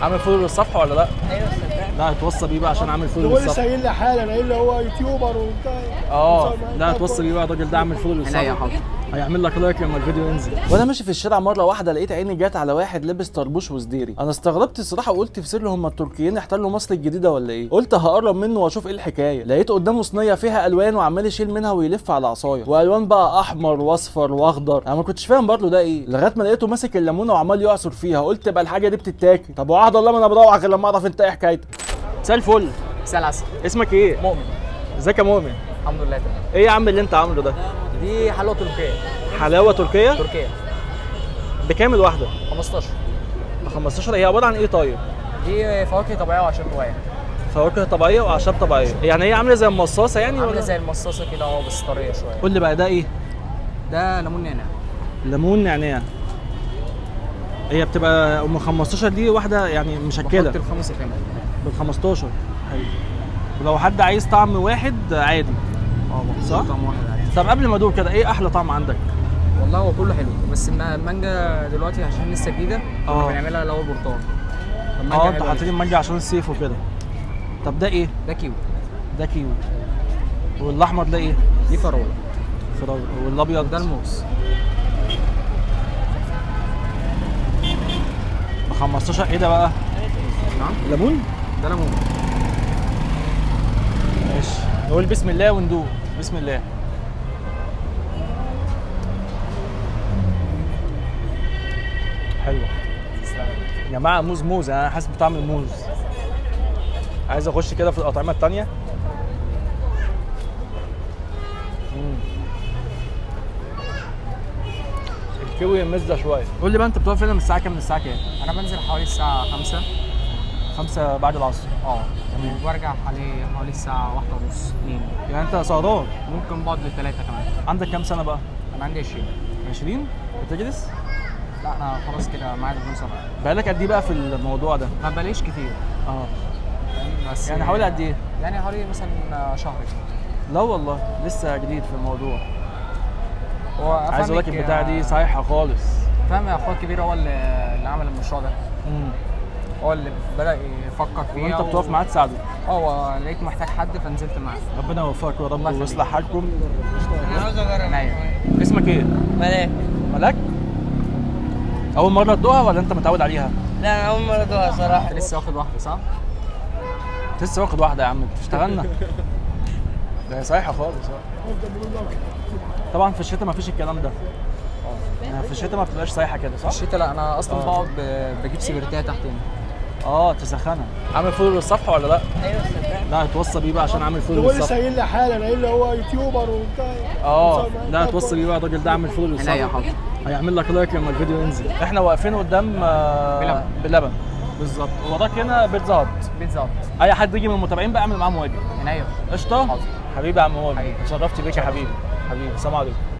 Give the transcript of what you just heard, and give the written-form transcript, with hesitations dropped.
عامل فولو للصفحه ولا لا؟ ايوه صدقني. لا هتوصى بيه بقى عشان عامل فولو تقول لي للصفحه. سايل لي حالا قايل لي هو يوتيوبر وبتاع. لا هتوصى بيه بقى الراجل ده عامل فولو عينيا للصفحه. حاضر. هيعمل لك لايك لما الفيديو ينزل. وانا ماشي في الشارع مره واحده لقيت عيني جت على واحد لابس طربوش وسديري. انا استغربت الصراحه وقلت في سر هم التركيين احتلوا مصر الجديده ولا ايه؟ قلت هقرب منه واشوف ايه الحكايه. لقيت قدامه صينيه فيها الوان وعمال يشيل منها ويلف على عصايه، والوان بقى احمر واصفر واخضر. انا ما كنتش فاهم برضه ده ايه لغايه ما لقيته ماسك الليمونه وعمال يعصر فيها. قلت بقى الحاجه دي بتتاكل. طب وعهد الله ما انا بروح غير لما اعرف انت ايه حكايتك. مساء الفل. مساء العسل. اسمك ايه؟ مؤمن. ازيك يا مؤمن؟ الحمد لله تمام. ايه يا عم اللي انت عامله ده؟ دي حلوه تركيه. حلاوه تركيه؟ تركيه بكام الواحده؟ 15. ب 15. هي عباره عن ايه طيب؟ دي فواكه طبيعيه وعشب طبيعيه. فواكه طبيعيه واعشاب طبيعيه، يعني هي عامله زي المصاصه يعني عامله ولا؟ زي المصاصه كده بس طريه شويه. قول لي بقى ده ايه؟ ده ليمون نعناع. ليمون نعناع. هي بتبقى ام 15 دي واحده يعني مشكله بحط الخمسه كمان. بال 15. حلو. ولو حد عايز طعم واحد عادي. بحط صح؟ طعم واحد عادي. طب قبل ما ادوق كده ايه احلى طعم عندك؟ والله هو كله حلو بس المانجا دلوقتي عشان لسه جديده كنا بنعملها الاول برتقال. انتوا حاطين المانجا عشان الصيف وكده. طب ده ايه؟ ده كيوي. ده كيوي. والاحمر ده ايه؟ دي فراوله. فراوله. والابيض ده الموز. ب 15. ايه ده بقى؟ نعم. ليمون؟ ده ليمون. ماشي نقول بسم الله وندوق. بسم الله. حلوه يا جماعه. موز انا حاسس بطعم الموز. عايز اخش كده في الاطعمه التانيه. الكيوي مزه شويه. قول لي بقى انت بتقف هنا من الساعه كام للساعه كام؟ انا بنزل حوالي الساعه 5. 5 بعد العصر. وبرجع حوالي الساعه 1:30 2. يعني انت سهران. ممكن بقعد ل3 كمان. عندك كام سنه بقى؟ انا عندي 20. 20؟ بتدرس؟ لا انا خلاص كده معايا دبلوم سنه. بقالك قد ايه بقى في الموضوع ده؟ ما بقاليش كتير. بس يعني حوالي قد ايه؟ يعني حوالي مثلا شهر كده. لا والله لسه جديد في الموضوع. هو عايز اقول لك البتاعه دي صحيحه خالص. فاهم يا اخويا الكبير هو اللي عمل المشروع ده. هو اللي بدأ يفكر فيها. وانت بتقف معاه تساعده؟ هو لقيت محتاج حد فنزلت معاه. ربنا يوفقك يا رب ويصلح حالكم. انا عاوز اجرب. اسمك ايه؟ ملاك. ملاك؟ اول مره تدوقها ولا انت متعود عليها؟ لا انا اول مره ادوقها صراحه. انت لسه واخد واحده صح؟ لسه واخد واحده يا عم. بتشتغلنا. ده صحيحه خالص. طبعا في الشتاء ما فيش الكلام ده. يعني في الشتاء ما بتبقاش صحيحه كده صح؟ في الشتاء لا انا اصلا بقعد بجيب سيجارتيه تحت هنا. تسخنها. عامل فولو للصفحه ولا لا؟ ايوه صدقني. لا هتوصى بيه بقى عشان عامل فولو تقول لي للصفحه. سايل لي حالا قايل لي هو يوتيوبر وبتاع. لا هتوصى بيه بقى الراجل ده عامل فولو للصفحه. عينيا حاضر. هيعمل لك لايك لما الفيديو ينزل. احنا واقفين قدام بلبن. بالظبط. وراك هنا بيتزا هات. بيتزا هات. اي حد يجي من المتابعين بقى اعمل معاه مواجهه. عينيا. قشطه. حبيبي يا عم مواجهه. حبيبي. اتشرفت بيك يا حبيبي. حبيبي السلام عليكم.